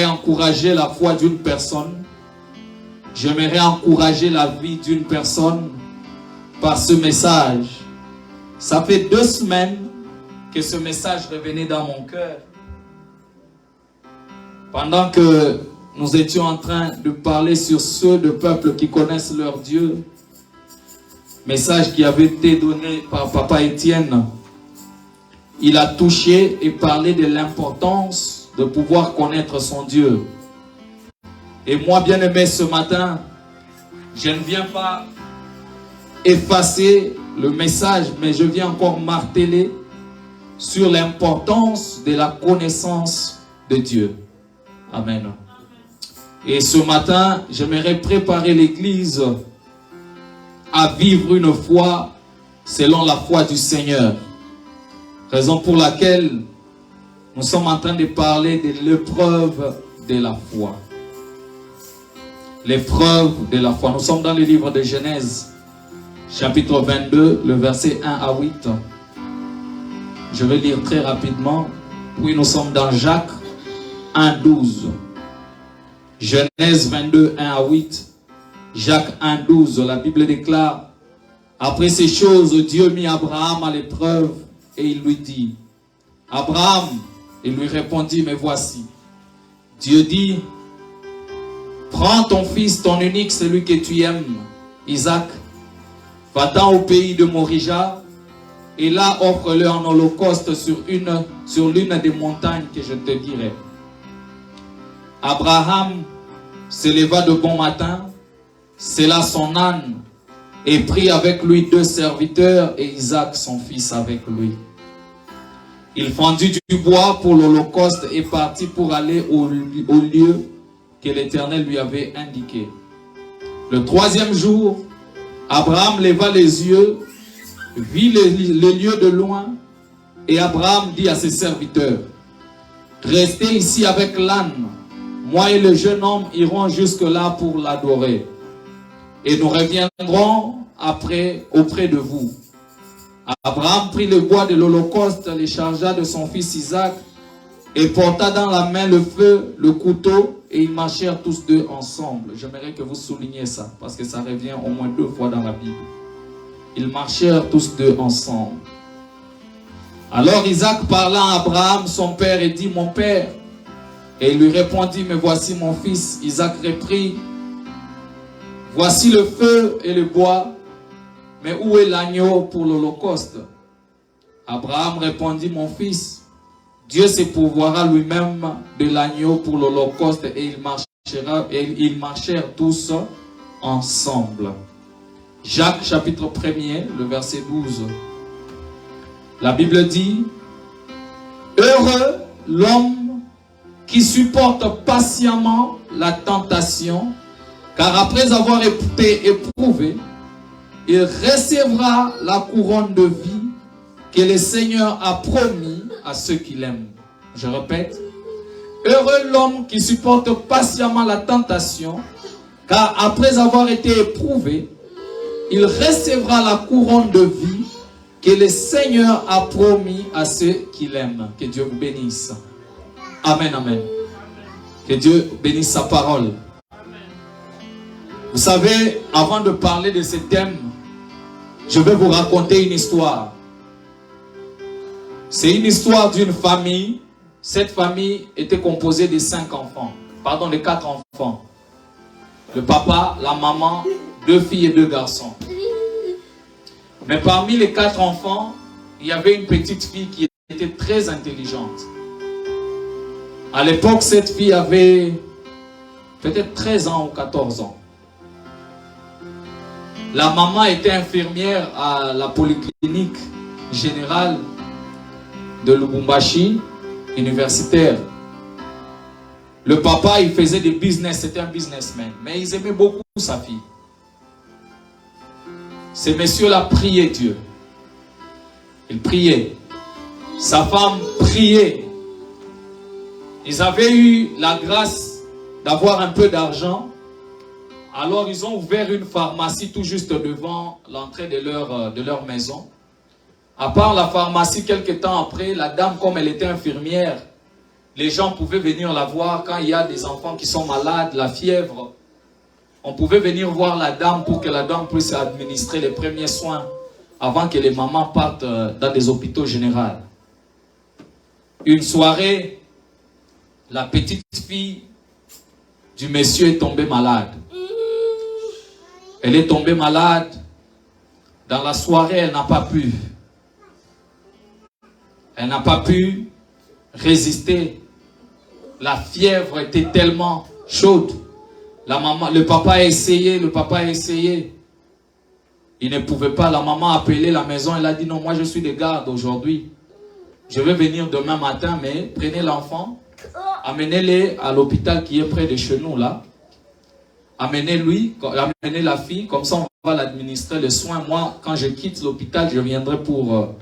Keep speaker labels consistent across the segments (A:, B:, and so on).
A: encourager la foi d'une personne. J'aimerais encourager la vie d'une personne par ce message. Ça fait 2 semaines que ce message revenait dans mon cœur. Pendant que nous étions en train de parler sur ceux de peuples qui connaissent leur Dieu, message qui avait été donné par Papa Étienne, il a touché et parlé de l'importance de pouvoir connaître son Dieu. Et moi, bien-aimé, ce matin, je ne viens pas effacer le message, mais je viens encore marteler sur l'importance de la connaissance de Dieu. Amen. Et ce matin, j'aimerais préparer l'Église à vivre une foi selon la foi du Seigneur. Raison pour laquelle nous sommes en train de parler de l'épreuve de la foi. L'épreuve de la foi. Nous sommes dans le livre de Genèse, chapitre 22, le verset 1 à 8. Je vais lire très rapidement. Puis nous sommes dans Jacques 1, 12. Genèse 22, 1 à 8. Jacques 1, 12. La Bible déclare: après ces choses, Dieu mit Abraham à l'épreuve et il lui dit: Abraham, il lui répondit: mais voici. Dieu dit: prends ton fils, ton unique, celui que tu aimes, Isaac, va-t'en au pays de Morija, et là offre-le en holocauste sur l'une des montagnes que je te dirai. Abraham se leva de bon matin, sella son âne, et prit avec lui 2 serviteurs et Isaac son fils avec lui. Il fendit du bois pour l'holocauste et partit pour aller au lieu que l'Éternel lui avait indiqué. Le 3e jour, Abraham leva les yeux, vit le lieu de loin, et Abraham dit à ses serviteurs: restez ici avec l'âne, moi et le jeune homme irons jusque-là pour l'adorer, et nous reviendrons après auprès de vous. Abraham prit le bois de l'holocauste, les chargea de son fils Isaac, et porta dans la main le feu, le couteau, et ils marchèrent tous 2 ensemble. J'aimerais que vous souligniez ça, parce que ça revient au moins 2 fois dans la Bible. Ils marchèrent tous 2 ensemble. Alors Isaac parla à Abraham, son père, et dit: mon père. Et il lui répondit: mais voici mon fils. Isaac reprit: voici le feu et le bois, mais où est l'agneau pour l'holocauste? Abraham répondit: mon fils, Dieu se pourvoira lui-même de l'agneau pour l'holocauste. Et ils marchèrent tous ensemble. Jacques chapitre 1er, le verset 12. La Bible dit: heureux l'homme qui supporte patiemment la tentation, car après avoir été éprouvé, il recevra la couronne de vie que le Seigneur a promis à ceux qui l'aiment. Je répète: heureux l'homme qui supporte patiemment la tentation, car après avoir été éprouvé, il recevra la couronne de vie que le Seigneur a promis à ceux qui l'aiment. Que Dieu vous bénisse. Amen, amen. Que Dieu bénisse sa parole. Vous savez, avant de parler de ce thème, je vais vous raconter une histoire. C'est une histoire d'une famille. Cette famille était composée de 5 enfants. Pardon, de 4 enfants. Le papa, la maman, 2 filles et 2 garçons. Mais parmi les 4 enfants, il y avait une petite fille qui était très intelligente. À l'époque, cette fille avait peut-être 13 ans ou 14 ans. La maman était infirmière à la polyclinique générale de Lubumbashi, universitaire. Le papa, il faisait des business, c'était un businessman. Mais ils aimaient beaucoup sa fille. Ces messieurs-là priaient Dieu. Ils priaient. Sa femme priait. Ils avaient eu la grâce d'avoir un peu d'argent. Alors ils ont ouvert une pharmacie tout juste devant l'entrée de leur maison. À part la pharmacie, quelques temps après, la dame, comme elle était infirmière, les gens pouvaient venir la voir quand il y a des enfants qui sont malades, la fièvre. On pouvait venir voir la dame pour que la dame puisse administrer les premiers soins avant que les mamans partent dans des hôpitaux généraux. Une soirée, la petite fille du monsieur est tombée malade. Elle est tombée malade. Dans la soirée, elle n'a pas pu. Elle n'a pas pu résister. La fièvre était tellement chaude. La maman, le papa a essayé, Il ne pouvait pas. La maman a appelé la maison. Elle a dit non, moi je suis de garde aujourd'hui. Je vais venir demain matin, mais prenez l'enfant, amenez-les à l'hôpital qui est près de chez nous là. Amenez la fille, comme ça on va l'administrer le soin. Moi, quand je quitte l'hôpital, je viendrai pour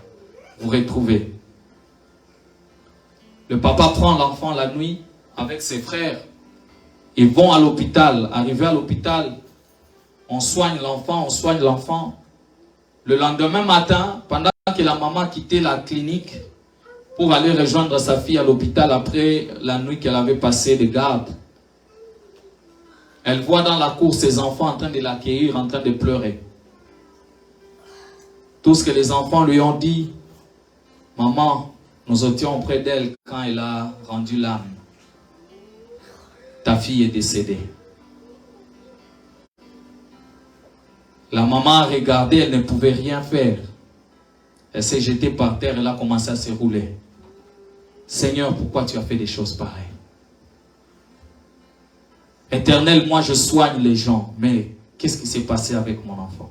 A: vous retrouver. Le papa prend l'enfant la nuit avec ses frères. Ils vont à l'hôpital. Arrivé à l'hôpital, on soigne l'enfant. Le lendemain matin, pendant que la maman quittait la clinique pour aller rejoindre sa fille à l'hôpital après la nuit qu'elle avait passée de garde, elle voit dans la cour ses enfants en train de l'accueillir, en train de pleurer. Tout ce que les enfants lui ont dit, maman, nous étions auprès d'elle quand elle a rendu l'âme. Ta fille est décédée. La maman a regardé, elle ne pouvait rien faire. Elle s'est jetée par terre, elle a commencé à se rouler. Seigneur, pourquoi tu as fait des choses pareilles? Éternel, moi je soigne les gens, mais qu'est-ce qui s'est passé avec mon enfant?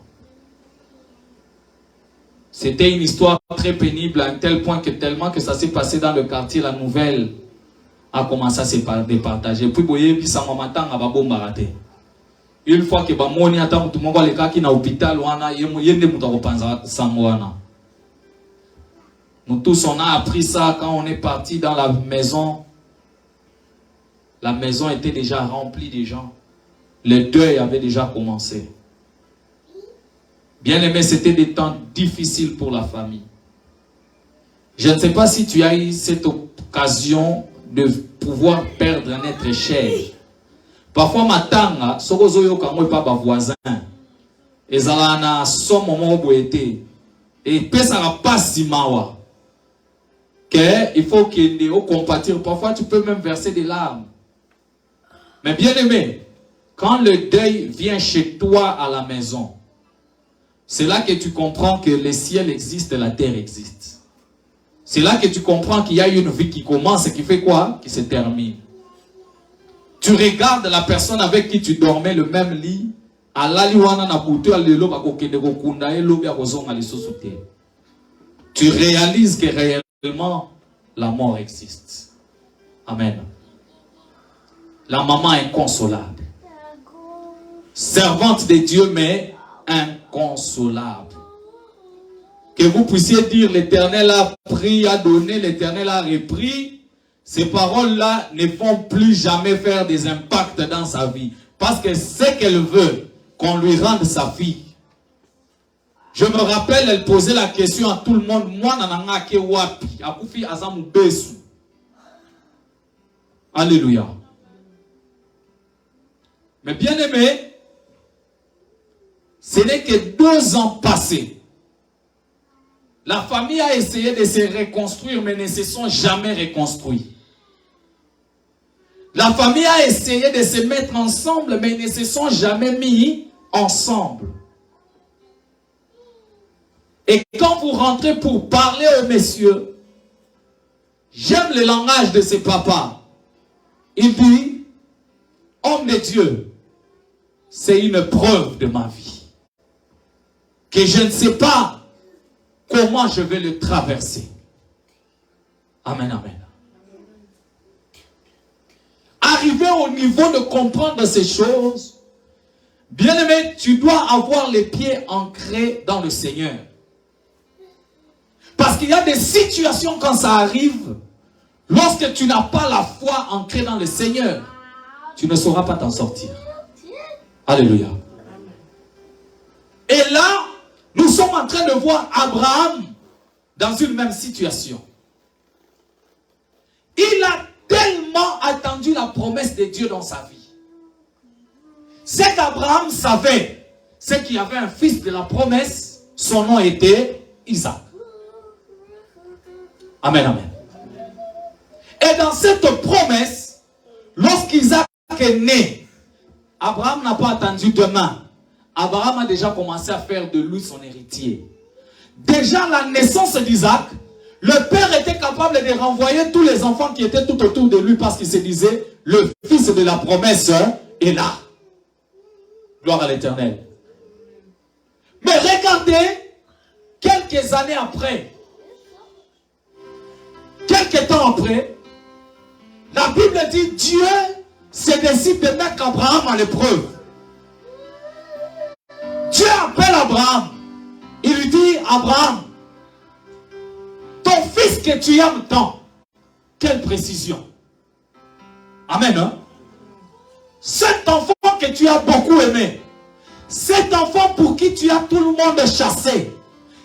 A: C'était une histoire très pénible à un tel point que tellement que ça s'est passé dans le quartier, la nouvelle a commencé à se départager. Puis, puis ça m'a matin à babomba raté. Une fois que bamoni attend tout le monde les cas qui na hôpital wana yende mutakopanza sangwana. Nous tous on a appris ça quand on est parti dans la maison. La maison était déjà remplie de gens. Le deuil avait déjà commencé. Bien aimé, c'était des temps difficiles pour la famille. Je ne sais pas si tu as eu cette occasion de pouvoir perdre un être cher. Parfois, matanga, sokozoyo kamwe pa ba voisin. Ezala na somo mo boete. Et pesa la passe mawa. Que il faut qu'il ne compatir. Parfois, tu peux même verser des larmes. Mais bien aimé, quand le deuil vient chez toi à la maison, c'est là que tu comprends que le ciel existe et la terre existe. C'est là que tu comprends qu'il y a une vie qui commence et qui fait quoi? Qui se termine. Tu regardes la personne avec qui tu dormais le même lit. Tu réalises que réellement la mort existe. Amen. La maman est inconsolable. Servante de Dieu, mais inconsolable. Que vous puissiez dire l'Éternel a pris, a donné, l'Éternel a repris. Ces paroles-là ne vont plus jamais faire des impacts dans sa vie. Parce que c'est qu'elle veut qu'on lui rende sa fille. Je me rappelle, elle posait la question à tout le monde. Moi, nananga ke wapi. Akufi azamu besu. Alléluia. Mais bien aimé, ce n'est que 2 ans passés. La famille a essayé de se reconstruire, mais ne se sont jamais reconstruits. La famille a essayé de se mettre ensemble, mais ne se sont jamais mis ensemble. Et quand vous rentrez pour parler aux messieurs, j'aime le langage de ses papas. Il dit, homme de Dieu, c'est une preuve de ma vie. Que je ne sais pas comment je vais le traverser. Amen, amen. Arriver au niveau de comprendre ces choses, bien aimé, tu dois avoir les pieds ancrés dans le Seigneur. Parce qu'il y a des situations quand ça arrive, lorsque tu n'as pas la foi ancrée dans le Seigneur, tu ne sauras pas t'en sortir. Alléluia. Et là, nous sommes en train de voir Abraham dans une même situation. Il a tellement attendu la promesse de Dieu dans sa vie. C'est qu'Abraham savait, c'est qu'il y avait un fils de la promesse, son nom était Isaac. Amen, amen. Et dans cette promesse, lorsqu'Isaac est né, Abraham n'a pas attendu demain. Abraham a déjà commencé à faire de lui son héritier. Déjà la naissance d'Isaac, le père était capable de renvoyer tous les enfants qui étaient tout autour de lui parce qu'il se disait, le fils de la promesse est là. Gloire à l'Éternel. Mais regardez, quelques années après, quelques temps après, la Bible dit, Dieu se décide de mettre Abraham à l'épreuve. Dieu appelle Abraham. Il lui dit, Abraham, ton fils que tu aimes tant, quelle précision. Amen. Hein? Cet enfant que tu as beaucoup aimé, cet enfant pour qui tu as tout le monde chassé,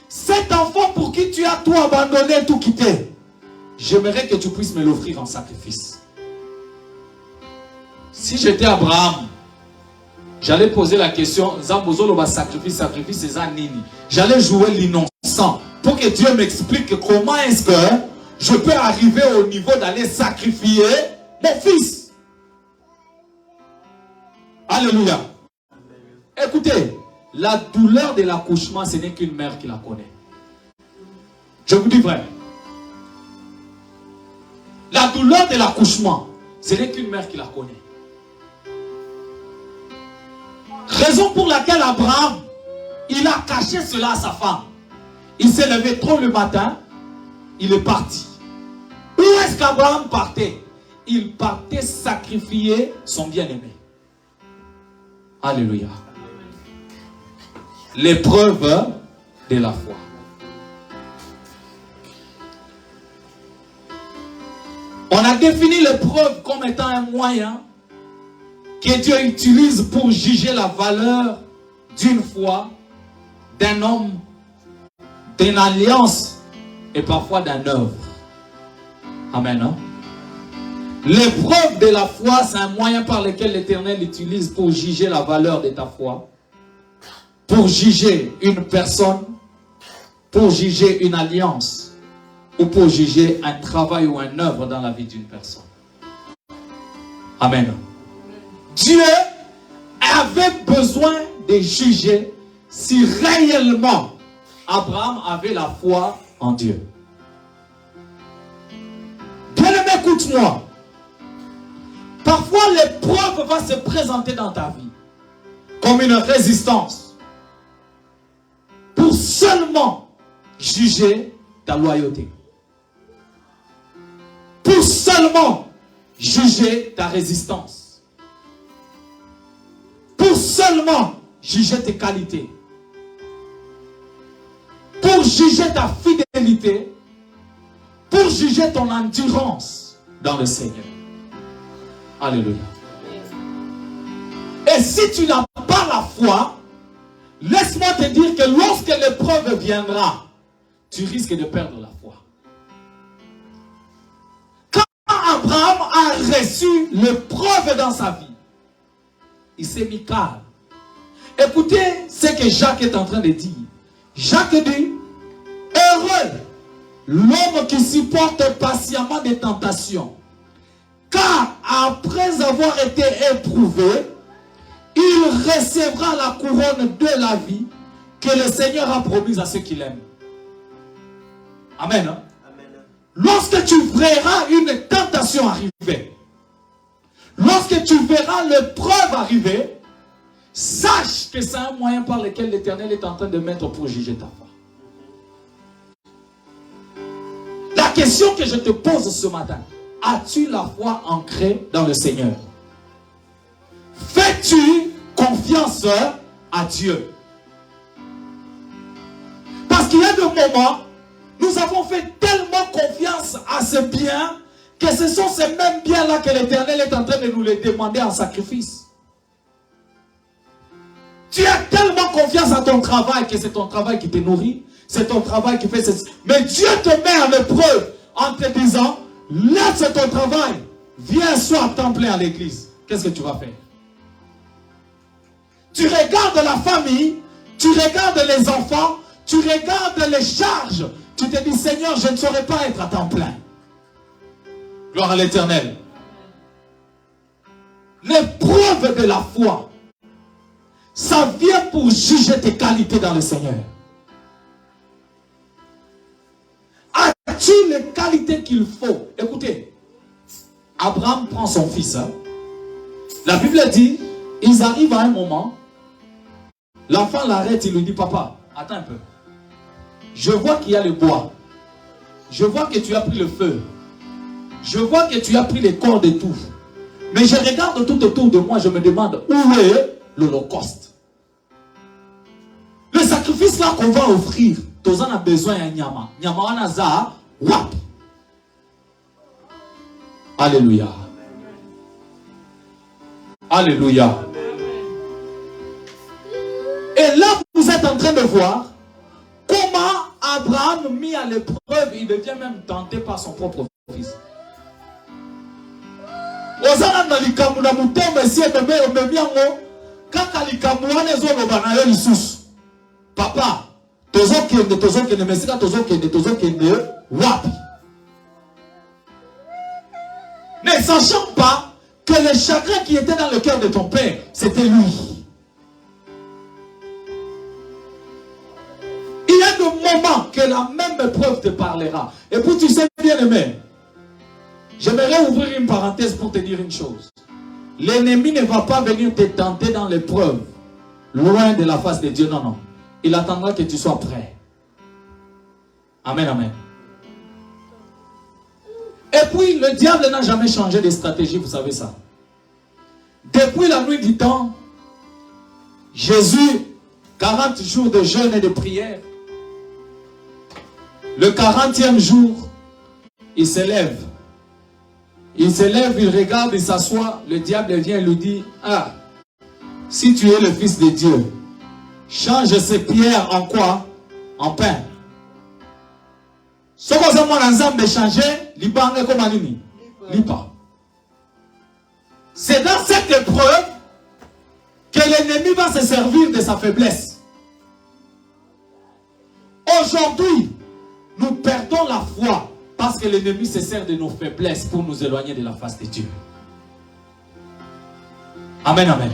A: cet enfant pour qui tu as tout abandonné, tout quitté, j'aimerais que tu puisses me l'offrir en sacrifice. Si j'étais Abraham, j'allais poser la question, sacrifice, c'est ça nini. J'allais jouer l'innocent pour que Dieu m'explique comment est-ce que je peux arriver au niveau d'aller sacrifier mon fils. Alléluia. Écoutez, la douleur de l'accouchement, ce n'est qu'une mère qui la connaît. Je vous dis vrai. La douleur de l'accouchement, ce n'est qu'une mère qui la connaît. Raison pour laquelle Abraham, il a caché cela à sa femme. Il s'est levé tôt le matin, il est parti. Où est-ce qu'Abraham partait? Il partait sacrifier son bien-aimé. Alléluia. L'épreuve de la foi. On a défini l'épreuve comme étant un moyen que Dieu utilise pour juger la valeur d'une foi, d'un homme, d'une alliance et parfois d'une œuvre. Amen. Hein? L'épreuve de la foi, c'est un moyen par lequel l'Éternel utilise pour juger la valeur de ta foi, pour juger une personne, pour juger une alliance ou pour juger un travail ou une œuvre dans la vie d'une personne. Amen. Dieu avait besoin de juger si réellement Abraham avait la foi en Dieu. Bien-aimé, écoute-moi. Parfois, l'épreuve va se présenter dans ta vie comme une résistance pour seulement juger ta loyauté. Pour seulement juger ta résistance. Pour seulement juger tes qualités. Pour juger ta fidélité. Pour juger ton endurance dans le Seigneur. Alléluia. Et si tu n'as pas la foi, laisse-moi te dire que lorsque l'épreuve viendra, tu risques de perdre la foi. Quand Abraham a reçu l'épreuve dans sa vie, il s'est mis calme. Écoutez ce que Jacques est en train de dire. Jacques dit, heureux l'homme qui supporte patiemment des tentations, car après avoir été éprouvé, il recevra la couronne de la vie que le Seigneur a promise à ceux qui l'aiment. Amen. Hein? Amen. Lorsque tu verras une tentation arriver, lorsque tu verras l'épreuve arriver, sache que c'est un moyen par lequel l'Éternel est en train de mettre pour juger ta foi. La question que je te pose ce matin, as-tu la foi ancrée dans le Seigneur? Fais-tu confiance à Dieu? Parce qu'il y a des moments, nous avons fait tellement confiance à ce bien que ce sont ces mêmes biens-là que l'Éternel est en train de nous les demander en sacrifice. Tu as tellement confiance à ton travail que c'est ton travail qui te nourrit, c'est ton travail qui fait ceci. Mais Dieu te met en épreuve en te disant, laisse ton travail, viens sois à temps plein à l'église. Qu'est-ce que tu vas faire? Tu regardes la famille, tu regardes les enfants, tu regardes les charges. Tu te dis, Seigneur, je ne saurais pas être à temps plein. Gloire à l'Éternel. L'épreuve de la foi, ça vient pour juger tes qualités dans le Seigneur. As-tu les qualités qu'il faut? Écoutez, Abraham prend son fils. La Bible dit, ils arrivent à un moment, l'enfant l'arrête, il lui dit, papa, attends un peu. Je vois qu'il y a le bois. Je vois que tu as pris le feu. Je vois que tu as pris les cordes et tout. Mais je regarde tout autour de moi, je me demande, où est l'Holocauste? Le sacrifice là qu'on va offrir, tous en a besoin d'un nyama. Nyama wana za wap. Alléluia. Alléluia. Et là, vous êtes en train de voir comment Abraham, mis à l'épreuve, il devient même tenté par son propre fils. Papa, ne sachant pas que le chagrin qui était dans le cœur de ton père, c'était lui. Il y a des moments que la même épreuve te parlera. Et puis tu sais bien aimé, j'aimerais ouvrir une parenthèse pour te dire une chose. L'ennemi ne va pas venir te tenter dans l'épreuve, loin de la face de Dieu. Non, non. Il attendra que tu sois prêt. Amen, amen. Et puis, le diable n'a jamais changé de stratégie, vous savez ça. Depuis la nuit du temps, Jésus, 40 jours de jeûne et de prière, le 40e jour, il se lève. Il se lève, il regarde, il s'assoit. Le diable vient et lui dit, ah, si tu es le Fils de Dieu, change ces pierres en quoi? En pain. Ce que vous avez ensemble de changer, lipa. C'est dans cette épreuve que l'ennemi va se servir de sa faiblesse. Aujourd'hui, nous perdons la foi parce que l'ennemi se sert de nos faiblesses pour nous éloigner de la face de Dieu. Amen, amen.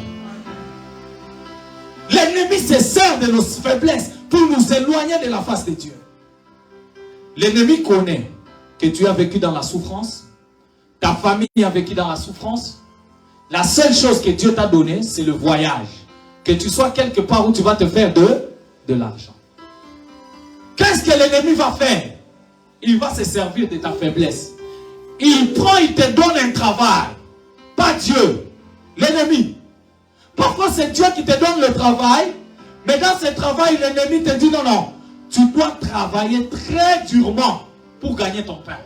A: L'ennemi se sert de nos faiblesses pour nous éloigner de la face de Dieu. L'ennemi connaît que tu as vécu dans la souffrance, ta famille a vécu dans la souffrance. La seule chose que Dieu t'a donnée, c'est le voyage. Que tu sois quelque part où tu vas te faire de l'argent. Qu'est-ce que l'ennemi va faire? Il va se servir de ta faiblesse. Il prend, il te donne un travail. Pas Dieu. L'ennemi. Parfois c'est Dieu qui te donne le travail. Mais dans ce travail, l'ennemi te dit non, non. Tu dois travailler très durement pour gagner ton pain.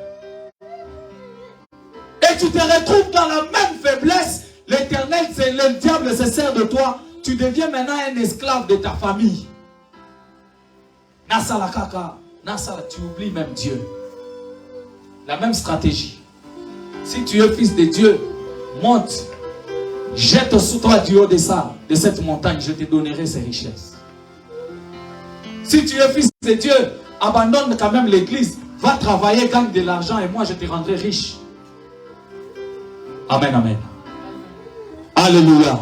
A: Et tu te retrouves dans la même faiblesse. L'Éternel, le diable se sert de toi. Tu deviens maintenant un esclave de ta famille. Nasala kaka. Nasala, tu oublies même Dieu. La même stratégie. Si tu es fils de Dieu, monte. Jette sur toi du haut de ça, de cette montagne, je te donnerai ces richesses. Si tu es fils de Dieu, abandonne quand même l'église. Va travailler, gagne de l'argent et moi je te rendrai riche. Amen, amen. Alléluia.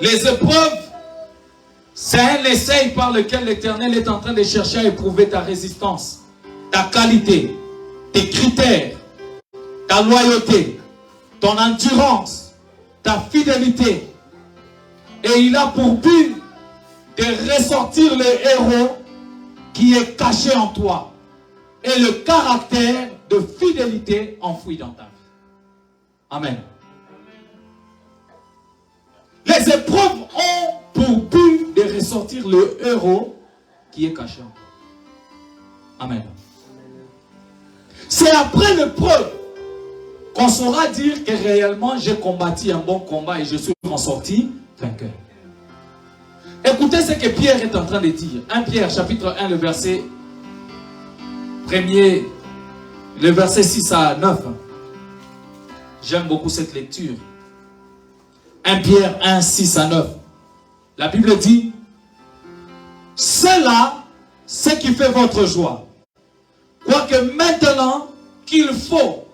A: Les épreuves, c'est un essai par lequel l'Éternel est en train de chercher à éprouver ta résistance, ta qualité, tes critères, ta loyauté, ton endurance, ta fidélité. Et il a pour but de ressortir le héros qui est caché en toi et le caractère de fidélité enfoui dans ta vie. Amen. Les épreuves ont pour but de ressortir le héros qui est caché en toi. Amen. C'est après l'épreuve qu'on saura dire que réellement j'ai combattu un bon combat et je suis en sorti vainqueur. Écoutez ce que Pierre est en train de dire. 1 Pierre chapitre 1, le verset 1er, le verset 6 à 9. J'aime beaucoup cette lecture. 1 Pierre 1, 6 à 9. La Bible dit, cela, c'est qui fait votre joie. Quoique maintenant qu'il faut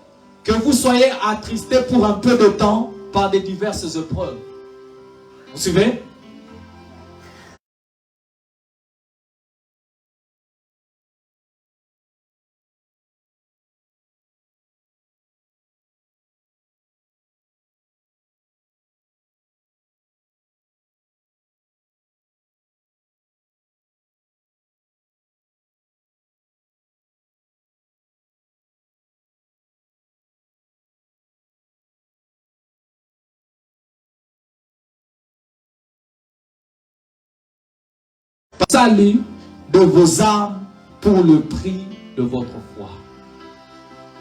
A: que vous soyez attristés pour un peu de temps par des diverses épreuves. Vous suivez? Salut de vos âmes pour le prix de votre foi.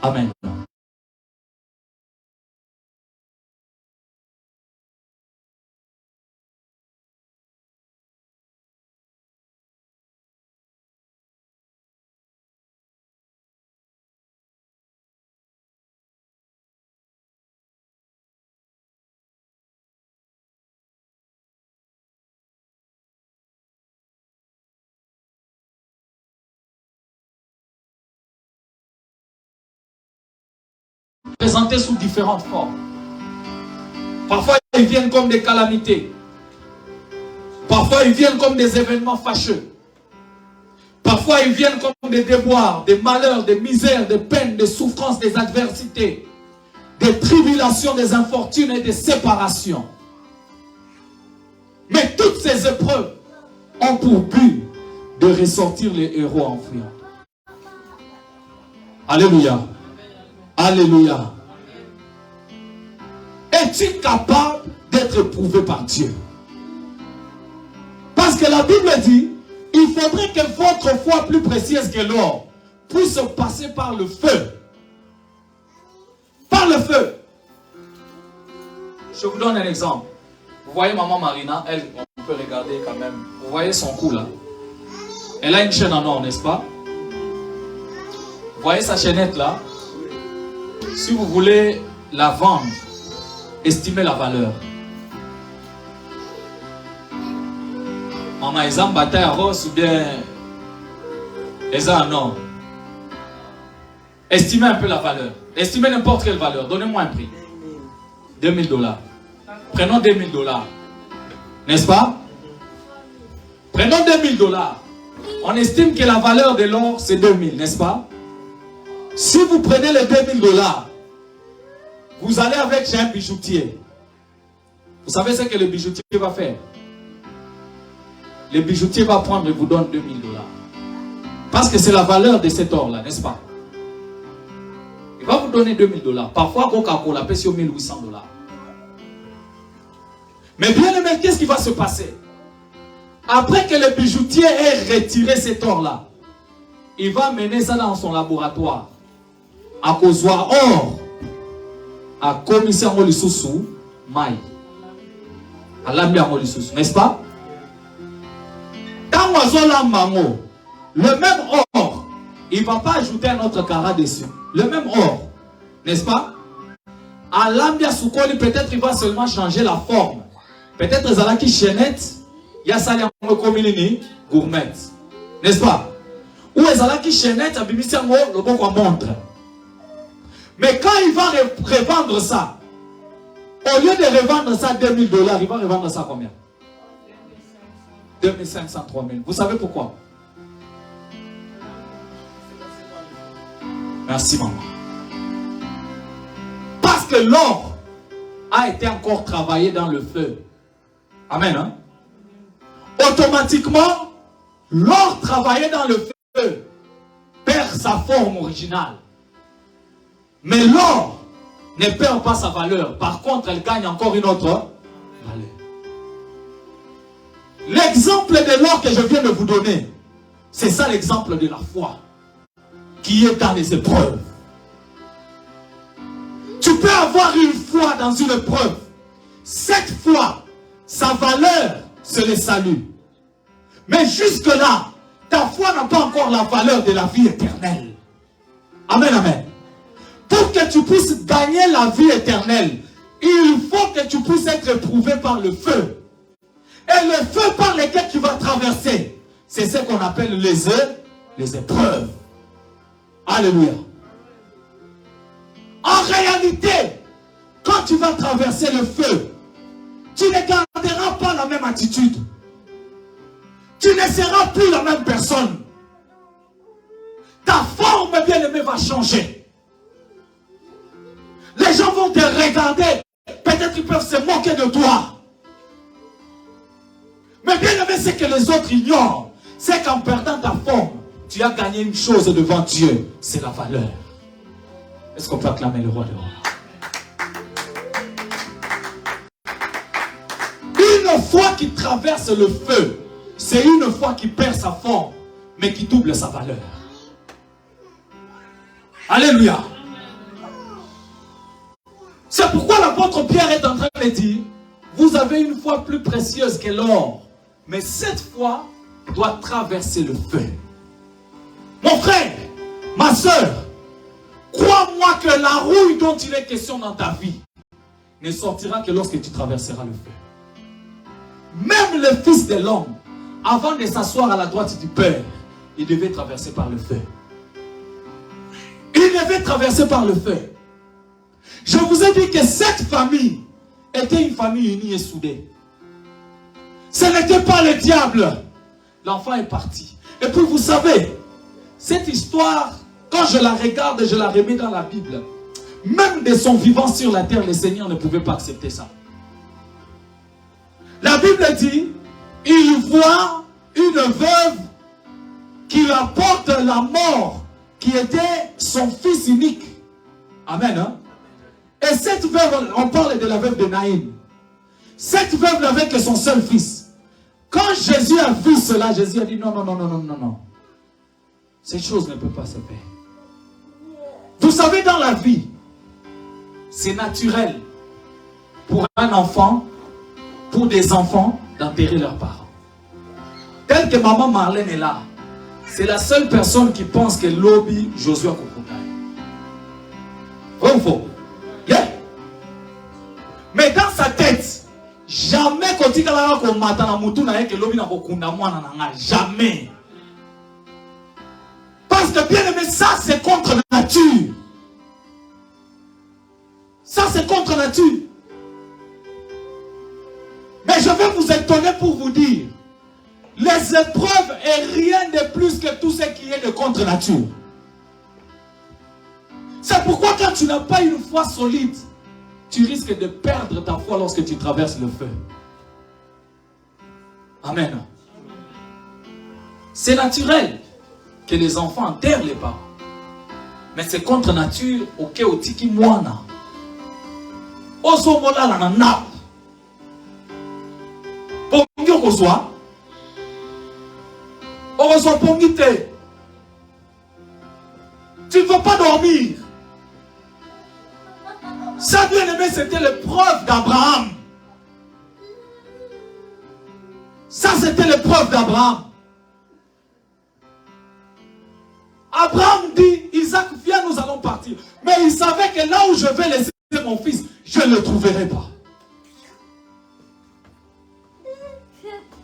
A: Amen. Présentés sous différentes formes. Parfois, ils viennent comme des calamités. Parfois, ils viennent comme des événements fâcheux. Parfois, ils viennent comme des déboires, des malheurs, des misères, des peines, des souffrances, des adversités, des tribulations, des infortunes et des séparations. Mais toutes ces épreuves ont pour but de ressortir les héros en fuyant. Alléluia. Alléluia. Es-tu capable d'être éprouvé par Dieu? Parce que la Bible dit, il faudrait que votre foi plus précieuse que l'or puisse passer par le feu. Par le feu. Je vous donne un exemple. Vous voyez maman Marina, elle, on peut regarder quand même. Vous voyez son cou là. Elle a une chaîne en or, n'est-ce pas? Vous voyez sa chaînette là? Si vous voulez la vendre, estimez la valeur. Maman, ils ont bataille à rose ou bien ils ont un or. Estimez un peu la valeur. Estimez n'importe quelle valeur. Donnez-moi un prix. 2000 $. Prenons 2000 $. N'est-ce pas? Prenons 2000 $. On estime que la valeur de l'or, c'est 2000, n'est-ce pas? Si vous prenez les 2000 $, vous allez avec chez un bijoutier. Vous savez ce que le bijoutier va faire? Le bijoutier va prendre et vous donne 2000 $. Parce que c'est la valeur de cet or-là, n'est-ce pas? Il va vous donner 2000 $. Parfois, Coca-Cola paie sur 1800 $. Mais bien aimé, qu'est-ce qui va se passer? Après que le bijoutier ait retiré cet or-là, il va mener ça dans son laboratoire. À cause or, à commissaire Molissousou, maï. À l'ami à Molissousou, n'est-ce pas? Quand le même or, il ne va pas ajouter un autre carat dessus. Le même or, n'est-ce pas? À l'ambia soukoli, peut-être il va seulement changer la forme. Peut-être Zalaki Chenette, il y a ça qui gourmet. N'est-ce pas? Ou Zalaki Chenette, Abimisango, le bon qu'on montre. Mais quand il va revendre ça, au lieu de revendre ça 2000 $, il va revendre ça combien? 2500, 3000. Vous savez pourquoi? Merci maman. Parce que l'or a été encore travaillé dans le feu. Amen. Hein? Automatiquement, l'or travaillé dans le feu perd sa forme originale. Mais l'or ne perd pas sa valeur. Par contre, elle gagne encore une autre valeur. L'exemple de l'or que je viens de vous donner, c'est ça l'exemple de la foi qui est dans les épreuves. Tu peux avoir une foi dans une épreuve. Cette foi, sa valeur, c'est le salut.
B: Mais jusque-là, ta foi n'a pas encore la valeur de la vie éternelle. Amen, amen. Pour que tu puisses gagner la vie éternelle, il faut que tu puisses être éprouvé par le feu. Et le feu par lequel tu vas traverser, c'est ce qu'on appelle les épreuves. Alléluia. En réalité, quand tu vas traverser le feu, tu ne garderas pas la même attitude. Tu ne seras plus la même personne. Ta forme, bien aimé, va changer. Les gens vont te regarder. Peut-être qu'ils peuvent se moquer de toi. Mais bien aimé, ce que les autres ignorent, c'est qu'en perdant ta forme, tu as gagné une chose devant Dieu. C'est la valeur. Est-ce qu'on peut acclamer le roi des rois? Une foi qui traverse le feu, c'est une foi qui perd sa forme, mais qui double sa valeur. Alléluia. C'est pourquoi l'apôtre Pierre est en train de dire, vous avez une foi plus précieuse que l'or, mais cette foi doit traverser le feu. Mon frère, ma soeur, crois-moi que la rouille dont il est question dans ta vie ne sortira que lorsque tu traverseras le feu. Même le Fils de l'homme, avant de s'asseoir à la droite du Père, il devait traverser par le feu. Il devait traverser par le feu. Je vous ai dit que cette famille était une famille unie et soudée. Ce n'était pas le diable. L'enfant est parti. Et puis vous savez, cette histoire, quand je la regarde et je la remets dans la Bible, même de son vivant sur la terre, le Seigneur ne pouvait pas accepter ça. La Bible dit, il voit une veuve qui apporte la mort, qui était son fils unique. Amen. Hein? Et cette veuve, on parle de la veuve de Naïm. Cette veuve n'avait que son seul fils. Quand Jésus a vu cela, Jésus a dit non, non, non, non, non, non, non. Cette chose ne peut pas se faire. Vous savez, dans la vie, c'est naturel pour un enfant, pour des enfants, d'enterrer leurs parents. Tel que maman Marlène est là, c'est la seule personne qui pense que Lobi Josué Kokotaï. Vrai ou faux? Yeah. Mais dans sa tête, jamais quand il a qu'on m'attend à Moutou n'a que Lobi n'a pas jamais. Parce que bien aimé, ça c'est contre nature. Ça c'est contre nature. Mais je vais vous étonner pour vous dire, les épreuves est rien de plus que tout ce qui est de contre nature. C'est pourquoi quand tu n'as pas une foi solide, tu risques de perdre ta foi lorsque tu traverses le feu. Amen. C'est naturel que les enfants enterrent les parents. Mais c'est contre nature auquel au tiki moana. Oso mola la nap. Pongi okozwa. Okozwa pongi te. Tu ne veux pas dormir. Ça, bien aimé, c'était l'épreuve d'Abraham. Ça, c'était l'épreuve d'Abraham. Abraham dit, Isaac, viens, nous allons partir. Mais il savait que là où je vais laisser mon fils, je ne le trouverai pas.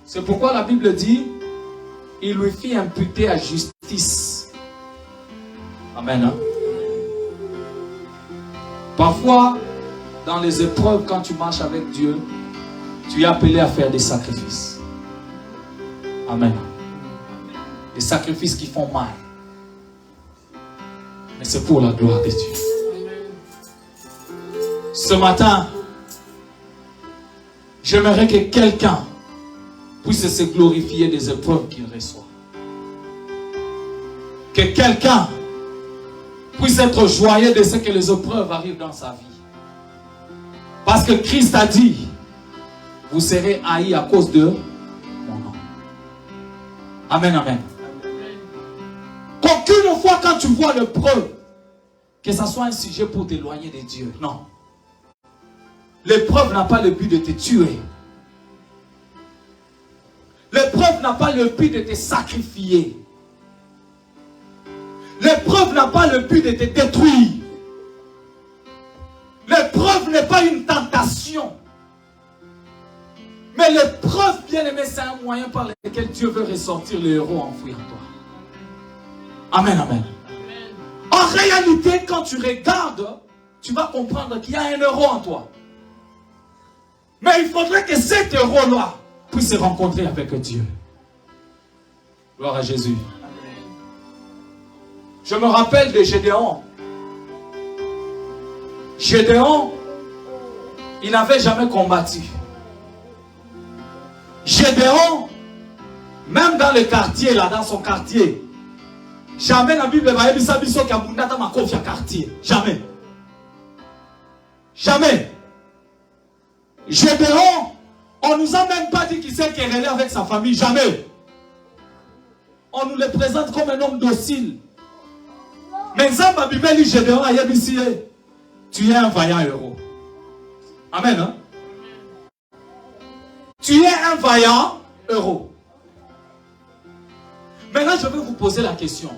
B: C'est pourquoi la Bible dit, il lui fit imputer à justice. Amen. Hein? Parfois, dans les épreuves, quand tu marches avec Dieu, tu es appelé à faire des sacrifices. Amen. Des sacrifices qui font mal. Mais c'est pour la gloire de Dieu. Ce matin, j'aimerais que quelqu'un puisse se glorifier des épreuves qu'il reçoit. Que quelqu'un puisse être joyeux de ce que les épreuves arrivent dans sa vie. Parce que Christ a dit, vous serez haïs à cause de mon nom. Amen, amen. Qu'aucune fois quand tu vois l'épreuve, que ça soit un sujet pour t'éloigner de Dieu. Non. L'épreuve n'a pas le but de te tuer. L'épreuve n'a pas le but de te sacrifier. L'épreuve n'a pas le but de te détruire. L'épreuve n'est pas une tentation. Mais l'épreuve, bien aimé, c'est un moyen par lequel Dieu veut ressortir le héros enfoui en toi. Amen, amen. En réalité, quand tu regardes, tu vas comprendre qu'il y a un héros en toi. Mais il faudrait que cet héros-là puisse se rencontrer avec Dieu. Gloire à Jésus. Je me rappelle de Gédéon. Gédéon, il n'avait jamais combattu. Gédéon, même dans le quartier, là, dans son quartier, jamais la Bible va dire ça, quartier. Jamais. Jamais. Gédéon, on nous a même pas dit qu'il s'est querellé avec sa famille. Jamais. On nous le présente comme un homme docile. Mais Zamba Bibeli Gédéon a ici, tu es un vaillant héros. Amen. Hein? Tu es un vaillant héros. Maintenant, je vais vous poser la question.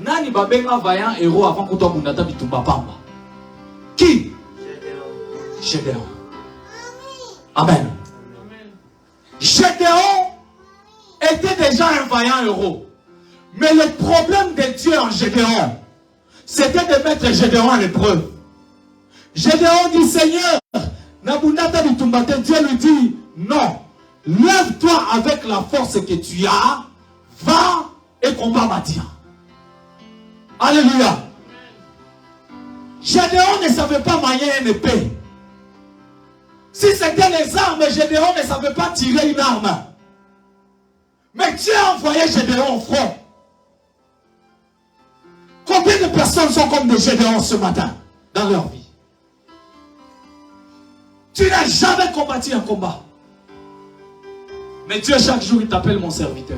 B: Nani babenga vaillant héros avant que toi Mundata bitumba pamba? Qui? Gédéon. Amen. Gédéon était déjà un vaillant héros. Mais le problème de Dieu en Gédéon, c'était de mettre Gédéon à l'épreuve. Gédéon dit, Seigneur, Nabunata Bitumbate, Dieu lui dit, non, lève-toi avec la force que tu as, va et combat Madian. Alléluia. Gédéon ne savait pas manier une épée. Si c'était les armes, Gédéon ne savait pas tirer une arme. Mais Dieu a envoyé Gédéon au front. Combien de personnes sont comme des Gédéons ce matin dans leur vie? Tu n'as jamais combattu un combat. Mais Dieu chaque jour il t'appelle mon serviteur.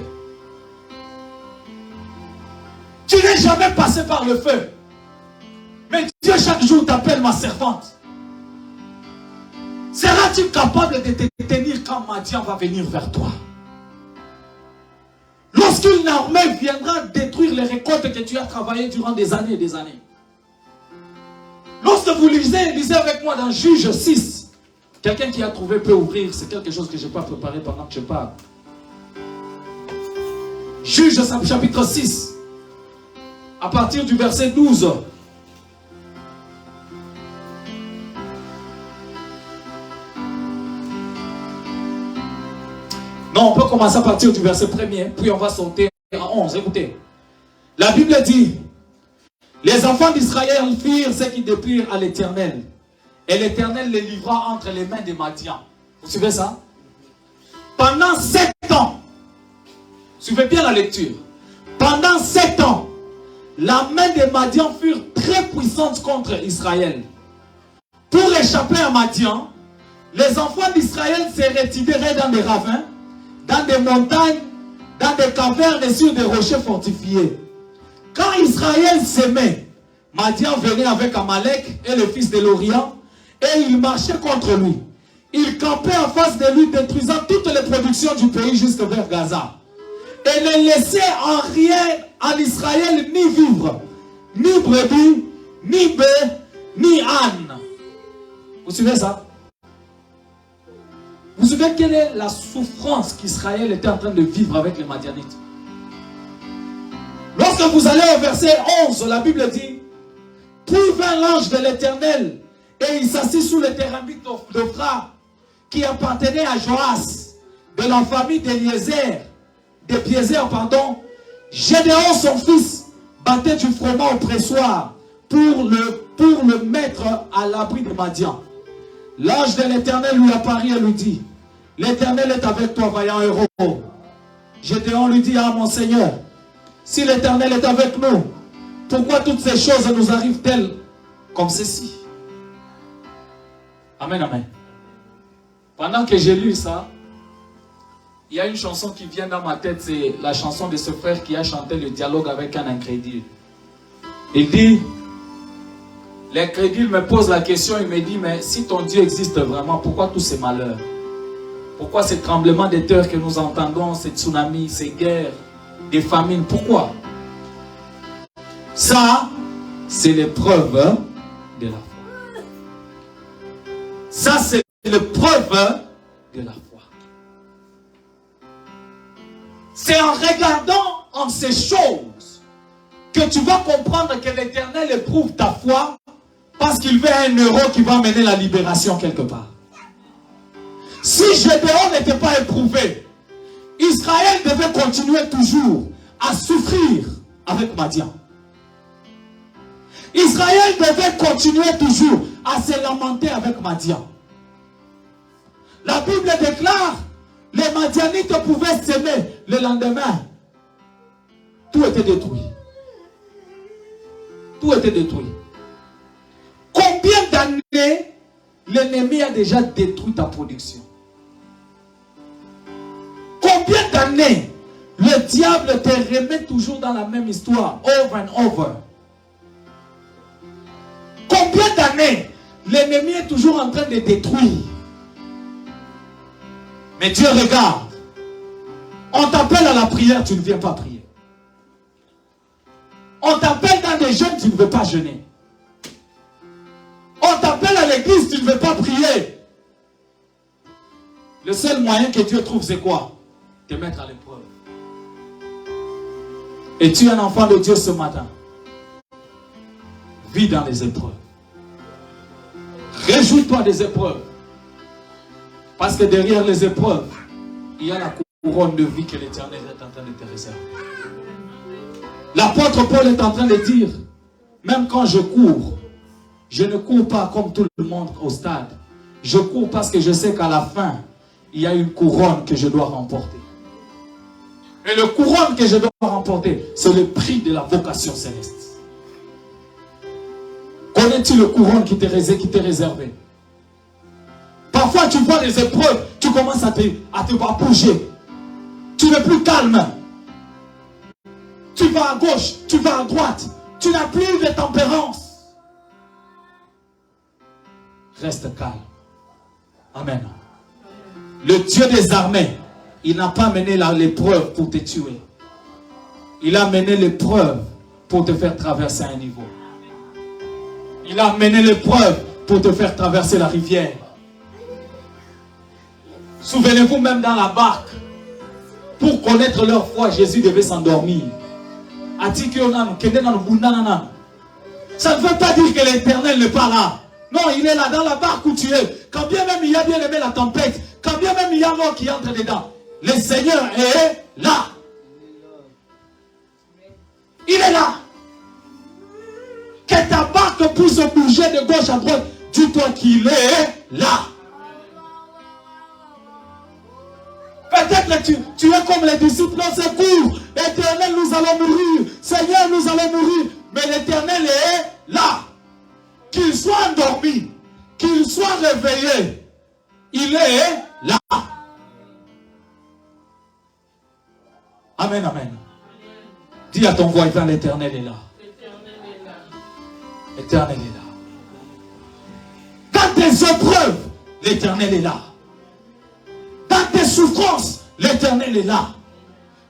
B: Tu n'es jamais passé par le feu. Mais Dieu chaque jour t'appelle ma servante. Seras-tu capable de te tenir quand Madian va venir vers toi? Lorsqu'une armée viendra détruire les récoltes que tu as travaillées durant des années et des années. Lorsque vous lisez avec moi dans Juge 6, quelqu'un qui a trouvé peut ouvrir, c'est quelque chose que je n'ai pas préparé pendant que je parle. Juge chapitre 6, à partir du verset 12. Non, on peut commencer à partir du verset 1er, puis on va sauter à 11. Écoutez. La Bible dit, les enfants d'Israël firent ce qui déplirent à l'Éternel. Et l'Éternel les livra entre les mains des Madians. Vous suivez ça? Pendant 7 ans, suivez bien la lecture. Pendant 7 ans, la main des Madians furent très puissante contre Israël. Pour échapper à Madian, les enfants d'Israël se retiraient dans des ravins, dans des montagnes, dans des cavernes et sur des rochers fortifiés. Quand Israël s'aimait, Madian venait avec Amalek et le fils de l'Orient et il marchait contre lui. Il campait en face de lui, détruisant toutes les productions du pays jusque vers Gaza. Et ne laissait en rien à l'Israël ni vivre, ni brebis, ni bœufs, ni âne. Vous suivez ça? Vous savez quelle est la souffrance qu'Israël était en train de vivre avec les Madianites? Lorsque vous allez au verset 11, la Bible dit, puis vint l'ange de l'Éternel et il s'assit sous le térébinthe d'Ophra qui appartenait à Joas de la famille d'Éliézer, de Piézer, pardon. Gédéon, son fils, battait du froment au pressoir pour le mettre à l'abri de Madian. L'ange de l'Éternel lui apparut et lui dit, l'Éternel est avec toi, vaillant héros. Gédéon lui dit, ah mon Seigneur, si l'Éternel est avec nous, pourquoi toutes ces choses nous arrivent-elles comme ceci? Amen, amen. Pendant que j'ai lu ça, il y a une chanson qui vient dans ma tête, c'est la chanson de ce frère qui a chanté le dialogue avec un incrédule. Il dit, l'incrédule me pose la question, il me dit, mais si ton Dieu existe vraiment, pourquoi tous ces malheurs?
A: Pourquoi ces tremblements de terre que nous entendons, ces tsunamis, ces guerres, des famines? Pourquoi? Ça, c'est l'épreuve de la foi. Ça, c'est l'épreuve de la foi. C'est en regardant en ces choses que tu vas comprendre que l'Éternel éprouve ta foi parce qu'il veut un euro qui va mener la libération quelque part. Si Gédéon n'était pas éprouvé, Israël devait continuer toujours à souffrir avec Madian. Israël devait continuer toujours à se lamenter avec Madian. La Bible déclare, les Madianites pouvaient s'aimer le lendemain. Tout était détruit. Tout était détruit. Combien d'années l'ennemi a déjà détruit ta production? Combien d'années le diable te remet toujours dans la même histoire, over and over? Combien d'années l'ennemi est toujours en train de détruire? Mais Dieu regarde. On t'appelle à la prière, tu ne viens pas prier. On t'appelle dans des jeûnes, tu ne veux pas jeûner. On t'appelle à l'église, tu ne veux pas prier. Le seul moyen que Dieu trouve, c'est quoi? Te mettre à l'épreuve. Et tu es un enfant de Dieu ce matin. Vis dans les épreuves. Réjouis-toi des épreuves. Parce que derrière les épreuves, il y a la couronne de vie que l'Éternel est en train de te réserver. L'apôtre Paul est en train de dire, même quand je cours, je ne cours pas comme tout le monde au stade. Je cours parce que je sais qu'à la fin, il y a une couronne que je dois remporter. Et le couronne que je dois remporter, c'est le prix de la vocation céleste. Connais-tu le couronne qui t'est réservé? Parfois, tu vois des épreuves, tu commences à te voir bouger. Tu n'es plus calme. Tu vas à gauche, tu vas à droite. Tu n'as plus de tempérance. Reste calme. Amen. Le Dieu des armées, il n'a pas mené l'épreuve pour te tuer. Il a mené l'épreuve pour te faire traverser un niveau. Il a mené l'épreuve pour te faire traverser la rivière. Souvenez-vous, même dans la barque, pour connaître leur foi, Jésus devait s'endormir. Ça ne veut pas dire que l'Éternel n'est pas là. Non, il est là dans la barque où tu es. Quand bien même il y a bien aimé la tempête, quand bien même il y a l'eau qui entre dedans, le Seigneur est là. Il est là. Que ta barque puisse bouger de gauche à droite, dis-toi qu'il est là. Peut-être que tu es comme les disciples, non, c'est court. Éternel, nous allons mourir. Seigneur, nous allons mourir. Mais l'Éternel est là. Qu'il soit endormi, qu'il soit réveillé, il est là. Amen, amen. Dis à ton voisin, l'Éternel est là. L'Éternel est là. Dans tes épreuves, l'Éternel est là. Dans tes souffrances, l'Éternel est là.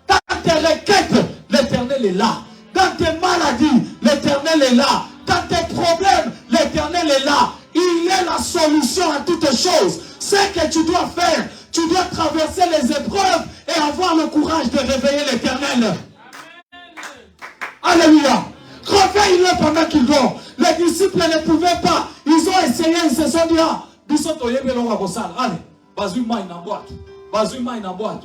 A: Dans tes requêtes, l'Éternel est là. Dans tes maladies, l'Éternel est là. Dans tes problèmes, l'Éternel est là. Il est la solution à toutes choses. Ce que tu dois faire, tu dois traverser les épreuves et avoir le courage de réveiller l'Éternel. Alléluia. Réveille-le pendant qu'il dort. Les disciples ne pouvaient pas. Ils ont essayé, ils se sont dit, ah, allez, vas-y, il en boîte.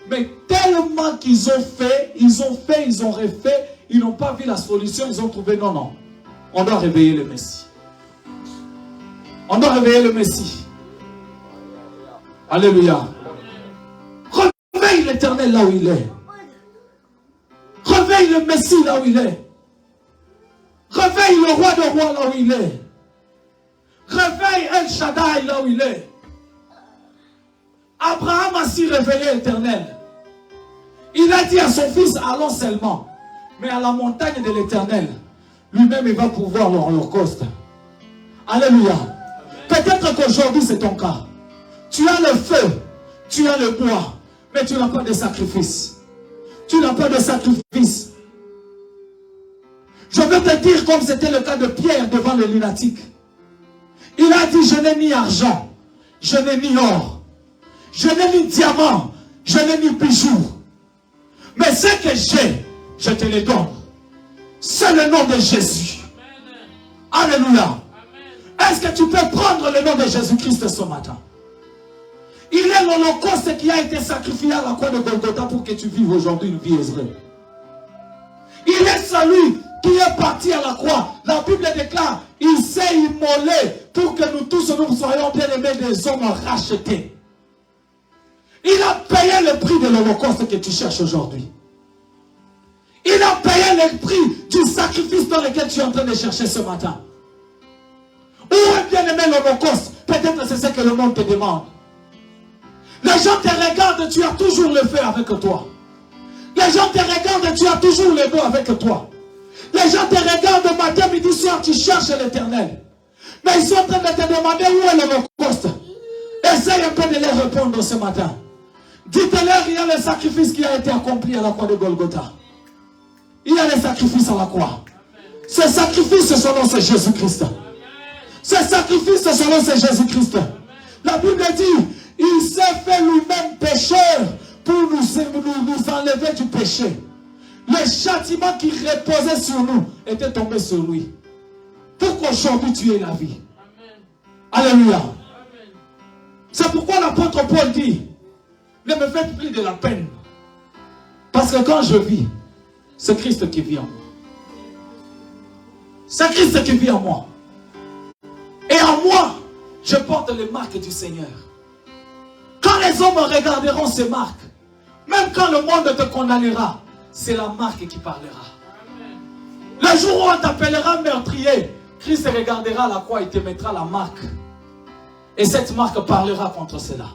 A: Mais tellement qu'ils ont fait, ils ont refait, ils n'ont pas vu la solution, ils ont trouvé, non, on doit réveiller le Messie. On doit réveiller le Messie. Alléluia. Réveille l'Éternel là où il est. Réveille le Messie là où il est. Réveille le roi de rois là où il est. Réveille El Shaddai là où il est. Abraham a si réveillé l'Éternel. Il a dit à son fils, allons seulement. Mais à la montagne de l'Éternel, lui-même il va pouvoir l'holocauste. Alléluia. Peut-être qu'aujourd'hui c'est ton cas. Tu as le feu.
B: Tu as le bois, mais tu n'as pas de sacrifice. Tu n'as pas de sacrifice. Je veux te dire comme c'était le cas de Pierre devant le lunatique. Il a dit, je n'ai ni argent, je n'ai ni or, je n'ai ni diamant, je n'ai ni bijoux. Mais ce que j'ai, je te le donne. C'est le nom de Jésus. Alléluia. Est-ce que tu peux prendre le nom de Jésus-Christ ce matin? Il est l'Holocauste qui a été sacrifié à la croix de Golgotha pour que tu vives aujourd'hui une vie heureuse. Il est celui qui est parti à la croix. La Bible déclare, il s'est immolé pour que nous tous nous soyons bien aimés des hommes rachetés. Il a payé le prix de l'Holocauste que tu cherches aujourd'hui. Il a payé le prix du sacrifice dans lequel tu es en train de chercher ce matin. Où est bien aimé l'Holocauste? Peut-être c'est ce que le monde te demande. Les gens te regardent, tu as toujours le feu avec toi. Les gens te regardent, tu as toujours le beau avec toi. Les gens te regardent matin, midi, soir, tu cherches l'Éternel. Mais ils sont en train de te demander où est l'Holocauste. Essaye un peu de les répondre ce matin. Dites-leur, il y a le sacrifice qui a été accompli à la croix de Golgotha. Il y a le sacrifice à la croix. Ce sacrifice, son nom, c'est Jésus-Christ. Ce sacrifice, son nom, c'est Jésus-Christ. La Bible dit, il s'est fait lui-même pécheur pour nous enlever du péché. Le châtiment qui reposait sur nous était tombé sur lui. Pour qu'aujourd'hui tu aies la vie. Amen. Alléluia. C'est pourquoi l'apôtre Paul dit, ne me faites plus de la peine. Parce que quand je vis, c'est Christ qui vit en moi. C'est Christ qui vit en moi. Et en moi, je porte les marques du Seigneur. Quand les hommes regarderont ces marques, même quand le monde te condamnera, c'est la marque qui parlera. Le jour où on t'appellera meurtrier, Christ regardera la croix et te mettra la marque. Et cette marque parlera contre cela.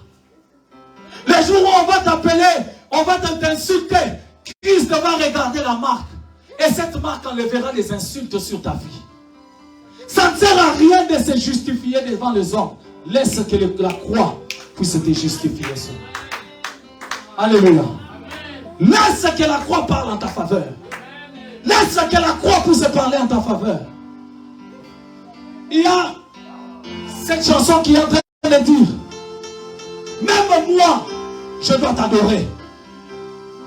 B: Le jour où on va t'appeler, on va t'insulter, Christ va regarder la marque. Et cette marque enlèvera les insultes sur ta vie. Ça ne sert à rien de se justifier devant les hommes. Laisse que la croix puisse te justifier. Alléluia. Laisse que la croix parle en ta faveur. Laisse que la croix puisse parler en ta faveur. Il y a cette chanson qui est en train de dire, même moi, je dois t'adorer.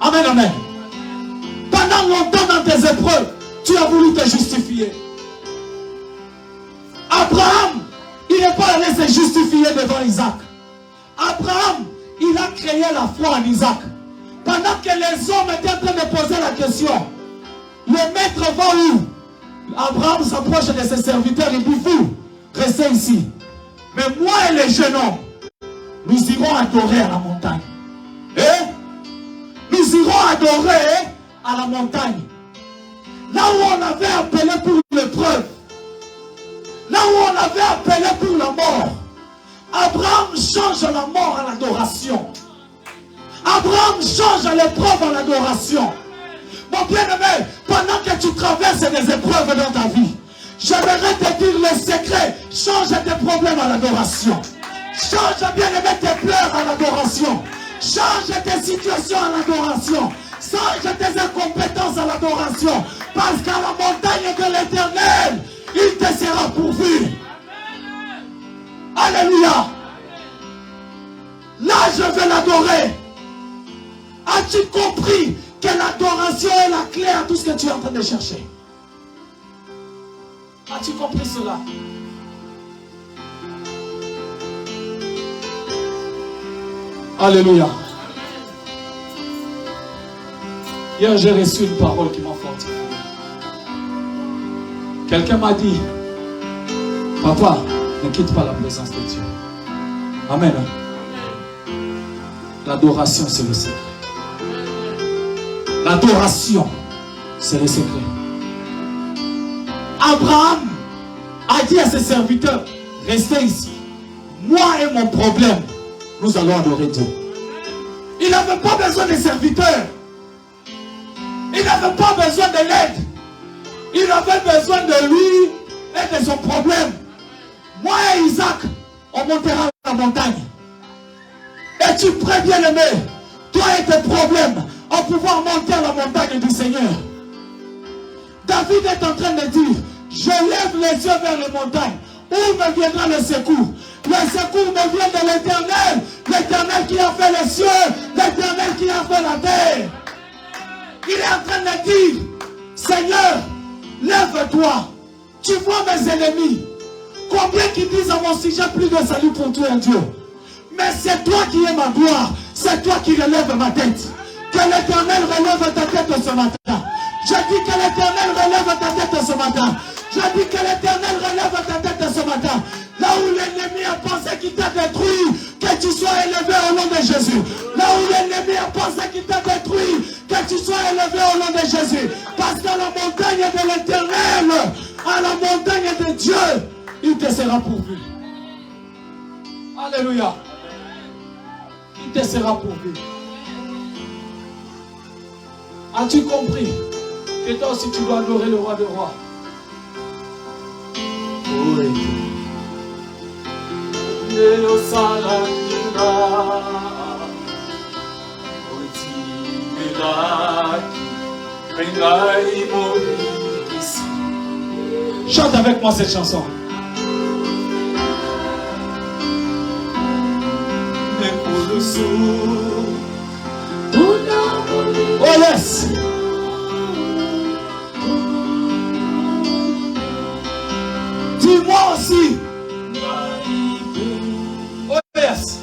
B: Amen, amen. Pendant longtemps dans tes épreuves, tu as voulu te justifier. Abraham, il n'est pas allé se justifier devant Isaac. Abraham, il a créé la foi en Isaac. Pendant que les hommes étaient en train de poser la question, le maître va où? Abraham s'approche de ses serviteurs et dit, vous, restez ici. Mais moi et les jeunes hommes, nous irons adorer à la montagne. Nous irons adorer à la montagne. Là où on avait appelé pour l'épreuve. Là où on avait appelé pour la mort. Abraham change la mort à l'adoration. Abraham change l'épreuve à l'adoration. Mon bien-aimé, pendant que tu traverses des épreuves dans ta vie, j'aimerais te dire le secret. Change tes problèmes à l'adoration. Change, bien-aimé, tes pleurs à l'adoration. Change tes situations à l'adoration. Change tes incompétences à l'adoration. Parce qu'à la montagne de l'Éternel, il te sera pourvu. Alléluia. Là, je vais l'adorer. As-tu compris que l'adoration est la clé à tout ce que tu es en train de chercher? As-tu compris cela? Alléluia. Hier, j'ai reçu une parole qui m'a fortifié. Quelqu'un m'a dit, papa, ne quitte pas la présence de Dieu. Amen. L'adoration, c'est le secret. L'adoration, c'est le secret. Abraham a dit à ses serviteurs, restez ici. Moi et mon problème, nous allons adorer Dieu. Il n'avait pas besoin des serviteurs. Il n'avait pas besoin de l'aide. Il avait besoin de lui et de son problème. Moi et Isaac, on montera la montagne. Et Es-tu prêt, bien-aimé, toi et tes problèmes, à pouvoir monter à la montagne du Seigneur? David est en train de dire, je lève les yeux vers les montagnes. Où me viendra le secours? Le secours me vient de l'Éternel. L'Éternel qui a fait les cieux. L'Éternel qui a fait la terre. Il est en train de dire, Seigneur, lève-toi. Tu vois mes ennemis. Combien qui disent à mon sujet plus de salut pour toi, Dieu? Mais c'est toi qui es ma gloire. C'est toi qui relève ma tête. Que l'Éternel relève ta tête ce matin. Je dis que l'Éternel relève ta tête ce matin. Je dis que l'Éternel relève ta tête ce matin. Là où l'ennemi a pensé qu'il t'a détruit, que tu sois élevé au nom de Jésus. Là où l'ennemi a pensé qu'il t'a détruit, que tu sois élevé au nom de Jésus. Parce qu'à la montagne de l'Éternel, à la montagne de Dieu, il te sera pourvu. Alléluia. Il te sera pourvu. As-tu compris que toi aussi tu dois adorer le roi des rois? Oui. Chante avec moi cette chanson. Oh yes. Dis-moi aussi. Oh yes.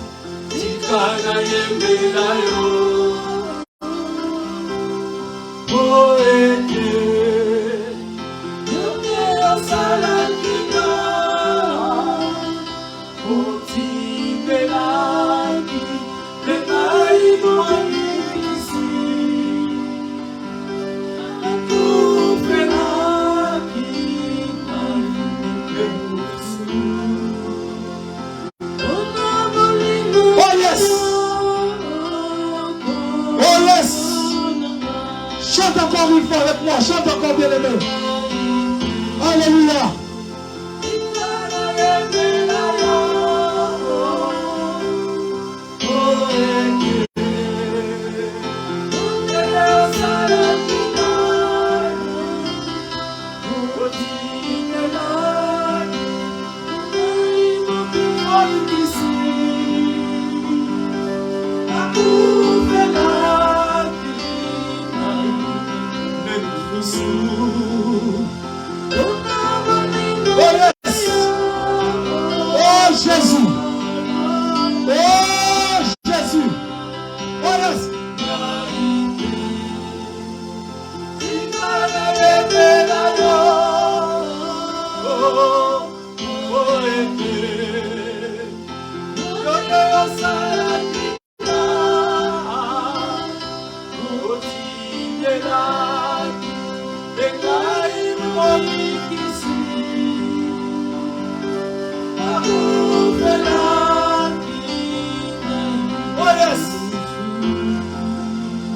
B: Chante encore une fois avec moi, chante encore bien aimé. Alléluia.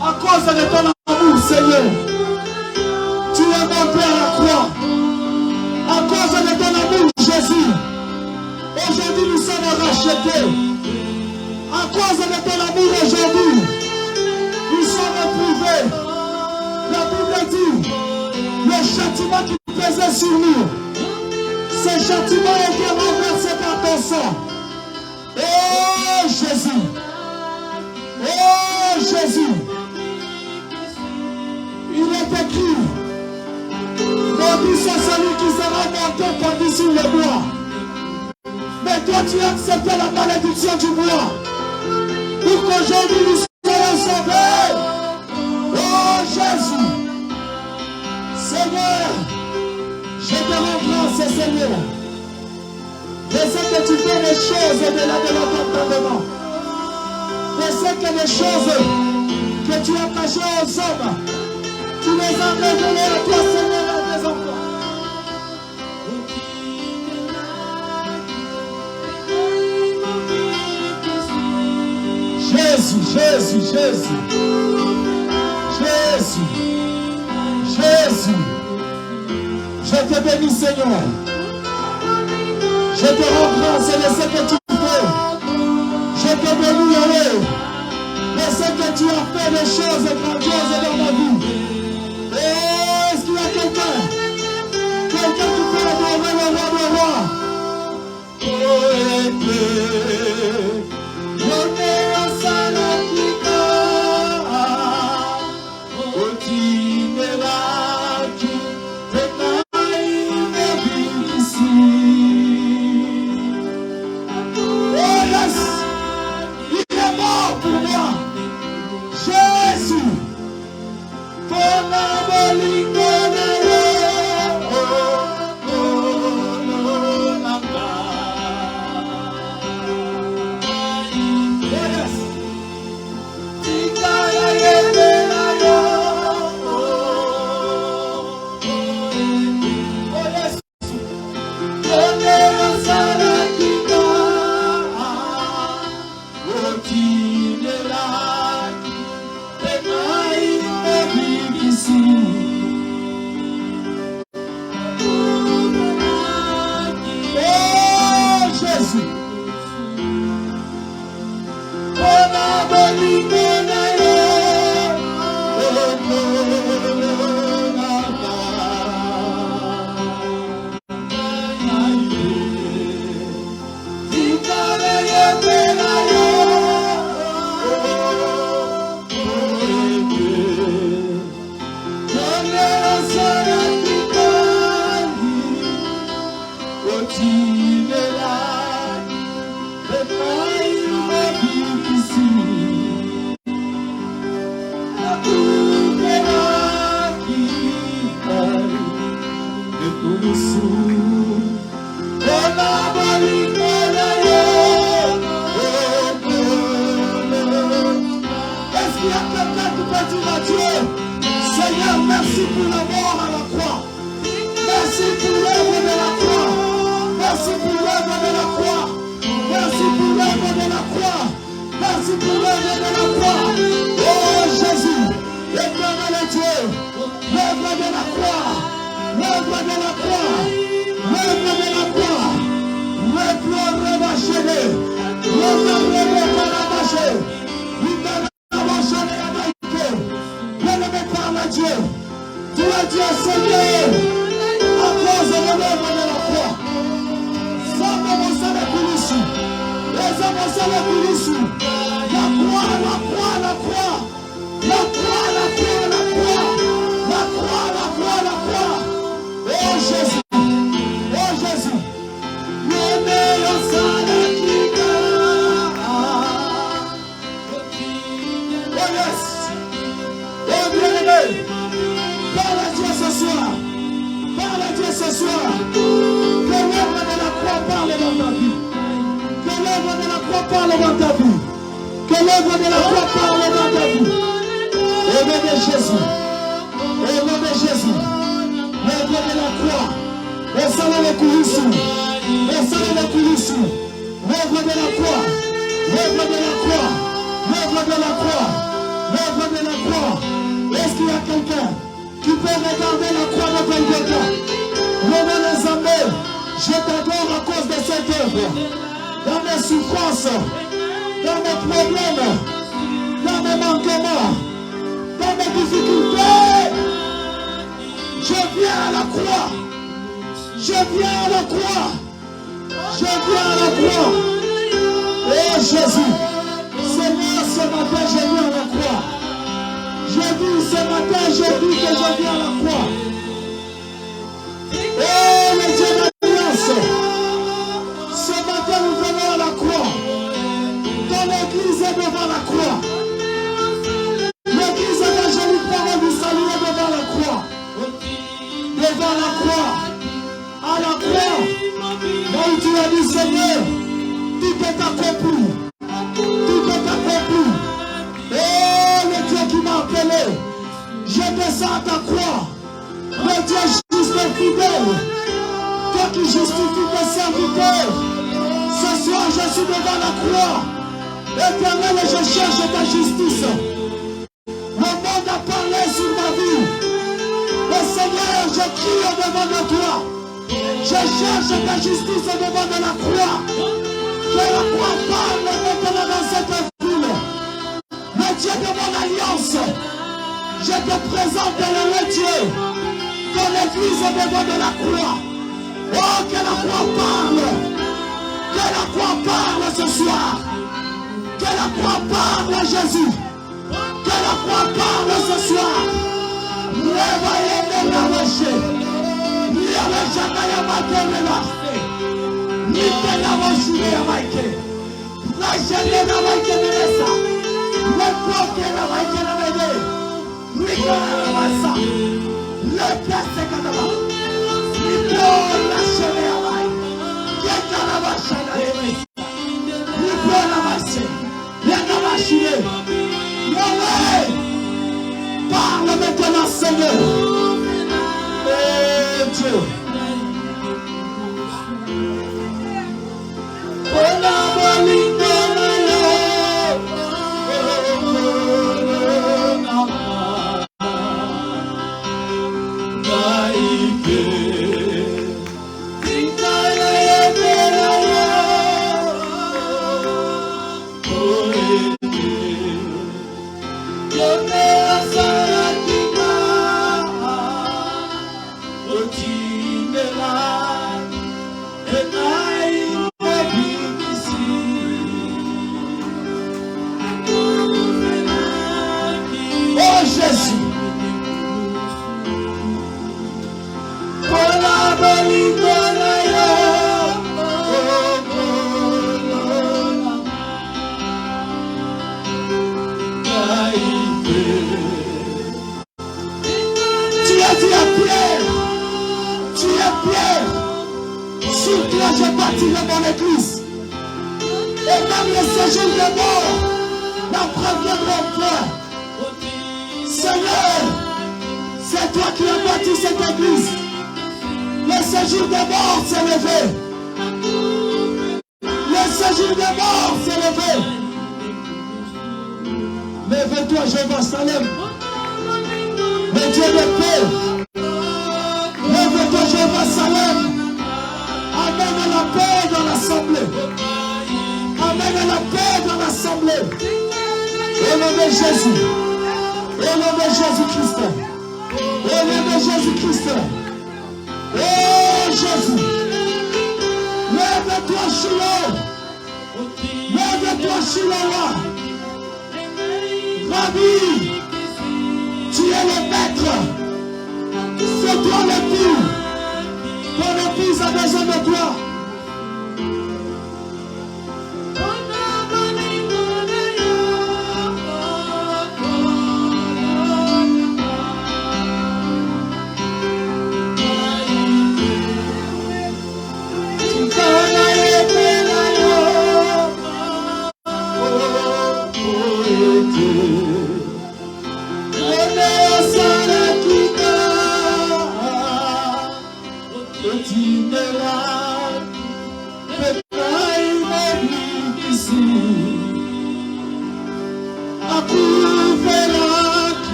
B: À cause de ton amour, Seigneur, tu es monté à la croix. À cause de ton amour, Jésus, aujourd'hui nous sommes rachetés. À cause de ton amour, aujourd'hui, nous sommes éprouvés. La Bible dit, le châtiment qui pesait sur nous, ce châtiment a été renversé par ton sang. Oh Jésus! Oh Jésus! Il est écrit, maudit soit celui qui sera monté par-dessus le bois. Mais toi tu as accepté la malédiction du bois pour qu'aujourd'hui nous soyons sauvés. Oh Jésus! Seigneur, je te rends grâce, Seigneur. Je sais que tu fais des choses au-delà de notre entendement. Je sais que les choses que tu as cachées aux hommes, tu les as révélées à toi, Seigneur, à tes enfants. Jésus, Jésus, Jésus. Jésus. Jésus. Je te bénis, Seigneur. Je te rends grâce et je sais que tu fais. Je te bénis, Yahweh. tu as fait des choses grandioses dans ma vie. Est-ce qu'il y a quelqu'un qui peut adorer le roi des rois? de mon alliance, je te présente le Dieu. Ton église est devant de la croix. Oh, que la croix parle. Que la croix parle ce soir. Que la croix parle à Jésus. Que la croix parle ce soir. Parle maintenant, Seigneur. Oh Dieu.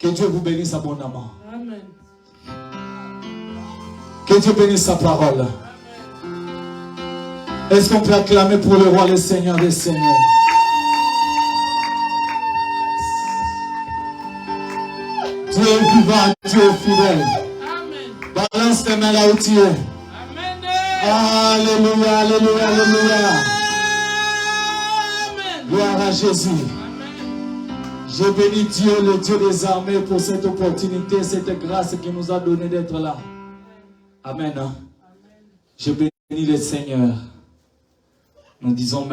B: Que Dieu vous bénisse abondamment. Amen. Que Dieu bénisse sa parole. Est-ce qu'on peut acclamer pour le roi, le Seigneur des Seigneurs? Dieu est vivant, Dieu est fidèle. Amen. Balance tes mains là où tu es. Amen. Alléluia, alléluia, alléluia. Amen. Gloire à Jésus. Je bénis Dieu, le Dieu des armées, pour cette opportunité, cette grâce qu'il nous a donné d'être là. Amen. Je bénis le Seigneur. Nous disons